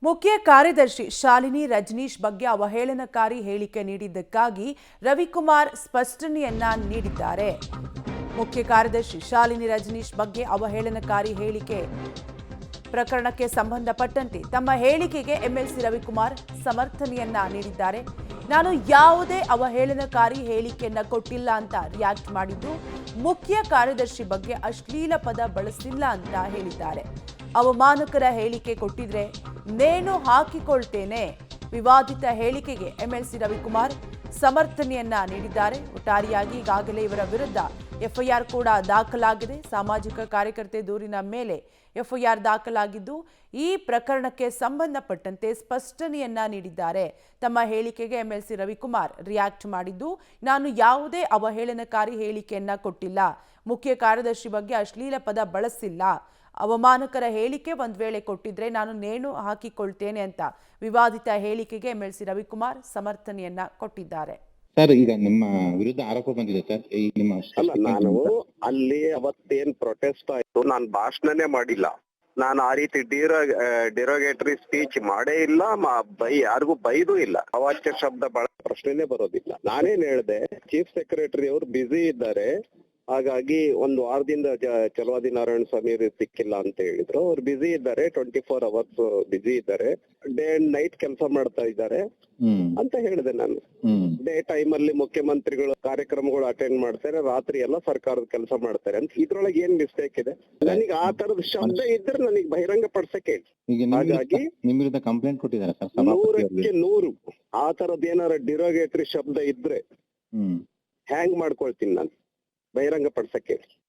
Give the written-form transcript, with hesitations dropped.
ಮುಖ್ಯ ಕಾರ್ಯದರ್ಶಿ ಶಾಲಿನಿ ರಜನೀಶ್ ಬಗ್ಗೆ ಅವಹೇಳನಕಾರಿ ಹೇಳಿಕೆ ನೀಡಿದ್ದಕ್ಕಾಗಿ ರವಿಕುಮಾರ್ ಸ್ಪಷ್ಟನೆಯನ್ನ ನೀಡಿದ್ದಾರೆ. ಮುಖ್ಯ ಕಾರ್ಯದರ್ಶಿ ಶಾಲಿನಿ ರಜನೀಶ್ ಬಗ್ಗೆ ಅವಹೇಳನಕಾರಿ ಹೇಳಿಕೆ ಪ್ರಕರಣಕ್ಕೆ ಸಂಬಂಧಪಟ್ಟಂತೆ ತಮ್ಮ ಹೇಳಿಕೆಗೆ ಎಂಎಲ್ಸಿ ರವಿಕುಮಾರ್ ಸಮರ್ಥನೆಯನ್ನ ನೀಡಿದ್ದಾರೆ. ನಾನು ಯಾವುದೇ ಅವಹೇಳನಕಾರಿ ಹೇಳಿಕೆಯನ್ನ ಕೊಟ್ಟಿಲ್ಲ ಅಂತ ರಿಯಾಕ್ಟ್ ಮಾಡಿದ್ದು, ಮುಖ್ಯ ಕಾರ್ಯದರ್ಶಿ ಬಗ್ಗೆ ಅಶ್ಲೀಲ ಪದ ಬಳಸಿಲ್ಲ ಅಂತ ಹೇಳಿದ್ದಾರೆ. ಅವಮಾನಕರ ಹೇಳಿಕೆ ಕೊಟ್ಟಿದ್ರೆ ನೇಣು ಹಾಕಿಕೊಳ್ತೇನೆ. ವಿವಾದಿತ ಹೇಳಿಕೆಗೆ ಎಂಎಲ್ಸಿ ರವಿಕುಮಾರ್ ಸಮರ್ಥನೆಯನ್ನ ನೀಡಿದ್ದಾರೆ. ಒಟ್ಟಾರೆಯಾಗಿ ಈಗಾಗಲೇ ಇವರ ವಿರುದ್ಧ ಎಫ್ಐಆರ್ ಕೂಡ ದಾಖಲಾಗಿದೆ. ಸಾಮಾಜಿಕ ಕಾರ್ಯಕರ್ತೆ ದೂರಿನ ಮೇಲೆ ಎಫ್ಐಆರ್ ದಾಖಲಾಗಿದ್ದು, ಈ ಪ್ರಕರಣಕ್ಕೆ ಸಂಬಂಧಪಟ್ಟಂತೆ ಸ್ಪಷ್ಟನೆಯನ್ನ ನೀಡಿದ್ದಾರೆ. ತಮ್ಮ ಹೇಳಿಕೆಗೆ ಎಂಎಲ್ಸಿ ರವಿಕುಮಾರ್ ರಿಯಾಕ್ಟ್ ಮಾಡಿದ್ದು, ನಾನು ಯಾವುದೇ ಅವಹೇಳನಕಾರಿ ಹೇಳಿಕೆಯನ್ನ ಕೊಟ್ಟಿಲ್ಲ, ಮುಖ್ಯ ಕಾರ್ಯದರ್ಶಿ ಬಗ್ಗೆ ಅಶ್ಲೀಲ ಪದ ಬಳಸಿಲ್ಲ, ಅವಮಾನಕರ ಹೇಳಿಕೆ ಒಂದ್ ವೇಳೆ ಕೊಟ್ಟಿದ್ರೆ ನಾನು ನೇಣು ಹಾಕಿಕೊಳ್ತೇನೆ ಅಂತ ವಿವಾದಿತ ಹೇಳಿಕೆಗೆ ಎಂಎಲ್ಸಿ ರವಿಕುಮಾರ್ ಸಮರ್ಥನೆಯನ್ನ ಕೊಟ್ಟಿದ್ದಾರೆ. ಸರ್, ಈಗ ನಿಮ್ಮ ವಿರುದ್ಧ ಆರೋಪ ಬಂದಿದೆ ಸರ್. ಈ ನಿಮ್ಮ ಅಲ್ಲ, ನಾನು ಅಲ್ಲಿ ಅವತ್ತೇನ್ ಪ್ರೊಟೆಸ್ಟ್ ಆಯ್ತು, ನಾನು ಭಾಷಣನೇ ಮಾಡಿಲ್ಲ. ನಾನು ಆ ರೀತಿ ಡಿರೋಗೇಟರಿ ಸ್ಪೀಚ್ ಮಾಡೇ ಇಲ್ಲ, ಯಾರಿಗೂ ಬೈದೂ ಇಲ್ಲ. ಅವಾಚ್ಯ ಶಬ್ದ ಪ್ರಶ್ನೆನೇ ಬರೋದಿಲ್ಲ. ನಾನೇನ್ ಹೇಳ್ದೆ, ಚೀಫ್ ಸೆಕ್ರೆಟರಿ ಅವರು ಬ್ಯುಸಿ ಇದ್ದಾರೆ, ಹಾಗಾಗಿ ಒಂದು ವಾರದಿಂದ ಚಲವಾದಿ ನಾರಾಯಣ ಸ್ವಾಮಿ ಸಿಕ್ಕಿಲ್ಲ ಅಂತ ಹೇಳಿದ್ರು. ಅವ್ರು ಬ್ಯುಸಿ ಇದ್ದಾರೆ, 24 hours ಬ್ಯುಸಿ ಇದ್ದಾರೆ, ಡೇ ಅಂಡ್ ನೈಟ್ ಕೆಲಸ ಮಾಡ್ತಾ ಇದ್ದಾರೆ ಅಂತ ಹೇಳಿದೆ ನಾನು. ಡೇ ಟೈಮ್ ಅಲ್ಲಿ ಮುಖ್ಯಮಂತ್ರಿಗಳು ಕಾರ್ಯಕ್ರಮಗಳು ಅಟೆಂಡ್ ಮಾಡ್ತಾರೆ, ರಾತ್ರಿ ಎಲ್ಲ ಸರ್ಕಾರದ ಕೆಲಸ ಮಾಡ್ತಾರೆ ಅಂತ. ಇದ್ರೊಳಗೆ ಏನ್ ಮಿಸ್ಟೇಕ್ ಇದೆ? ನನಗೆ ಆ ತರದ ಶಬ್ದ ಇದ್ರೆ ನನಗೆ ಬಹಿರಂಗ ಪಡಿಸಕ್ಕೆ ಹೇಳಿ. ಹಾಗಾಗಿ ನಿಮ್ಮ ವಿರುದ್ಧ ಕಂಪ್ಲೇಂಟ್ ಕೊಟ್ಟಿದ್ದಾರೆ ಸರ್. 100ಕ್ಕೆ 100 ಆ ತರದ್ ಏನಾರ ಡಿರೋಗೇಟರಿ ಶಬ್ದ ಇದ್ರೆ ಹ್ಯಾಂಗ್ ಮಾಡ್ಕೊಳ್ತೀನಿ ನಾನು, ಬಹಿರಂಗ ಪಡಿಸಕ್ಕೆ ಹೇಳಿ.